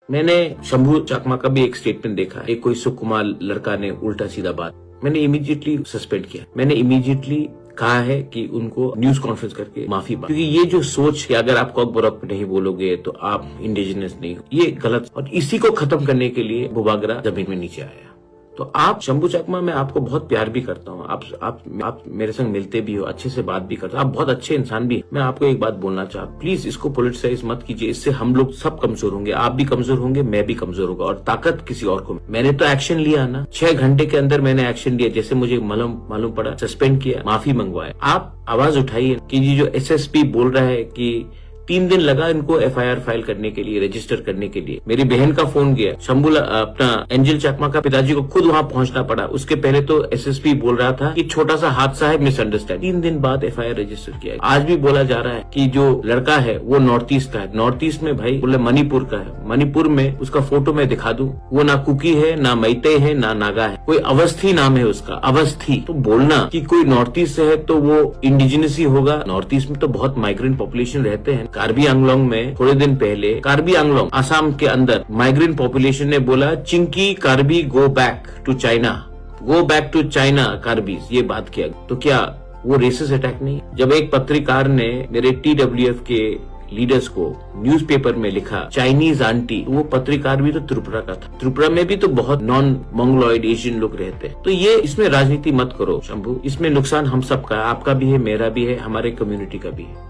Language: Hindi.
मैंने शंभू चकमा का भी एक स्टेटमेंट देखा, एक कोई सुकुमार लड़का ने उल्टा सीधा बात, मैंने इमीडिएटली सस्पेंड किया। मैंने इमीडिएटली कहा है कि उनको न्यूज कॉन्फ्रेंस करके माफी मांगे, क्योंकि ये जो सोच कि अगर आप कॉक बॉरक नहीं बोलोगे तो आप इंडिजिनस नहीं हो, ये गलत। और इसी को खत्म करने के लिए बुबागरा जमीन में नीचे आया। तो आप शंभू चकमा, मैं आपको बहुत प्यार भी करता हूँ, आप मेरे संग मिलते भी हो, अच्छे से बात भी करते हो, आप बहुत अच्छे इंसान भी। मैं आपको एक बात बोलना चाहता, प्लीज इसको पॉलिटिसाइज मत कीजिए, इससे हम लोग सब कमजोर होंगे, आप भी कमजोर होंगे, मैं भी कमजोर होगा, और ताकत किसी और को। मैंने तो एक्शन लिया ना, 6 घंटे के अंदर मैंने एक्शन लिया, जैसे मुझे मालूम पड़ा, सस्पेंड किया, माफी मंगवाए। आप आवाज उठाइए कि ये जो एसएसपी बोल रहा है कि 3 दिन लगा इनको एफआईआर फाइल करने के लिए, रजिस्टर करने के लिए। मेरी बहन का फोन गया, शंभू अपना एंजल चकमा का पिताजी को खुद वहां पहुंचना पड़ा। उसके पहले तो एसएसपी बोल रहा था कि छोटा सा हादसा है, मिसअंडरस्टैंड। 3 दिन बाद एफआईआर रजिस्टर किया। आज भी बोला जा रहा है कि जो लड़का है वो नॉर्थ ईस्ट का है। नॉर्थ ईस्ट में भाई बोले मणिपुर का है। मणिपुर में उसका फोटो मैं दिखा दूं, वो ना कुकी है, ना मैते है, ना नागा है, कोई अवस्थी नाम है उसका, अवस्थी। तो बोलना कि कोई नॉर्थ ईस्ट से है तो वो इंडिजिनस ही होगा। नॉर्थ ईस्ट में तो बहुत माइग्रेंट पॉपुलेशन रहते हैं। कार्बी आंगलोंग में थोड़े दिन पहले, कार्बी आंगलोंग आसाम के अंदर, माइग्रेंट पॉपुलेशन ने बोला chinky Karbi go back to China, go back to China Karbis, ये बात किया। तो क्या वो रेसिस्ट अटैक नहीं? जब एक पत्रकार ने मेरे टीडब्ल्यूएफ के लीडर्स को न्यूज़पेपर में लिखा चाइनीज आंटी, वो पत्रकार भी तो त्रिपुरा का था। त्रिपुरा में भी तो बहुत नॉन मंगोलॉइड एशियन लोग रहते हैं। तो ये इसमें राजनीति मत करो शंभू, इसमें नुकसान हम सबका है, आपका भी है, मेरा भी है, हमारे कम्युनिटी का भी है।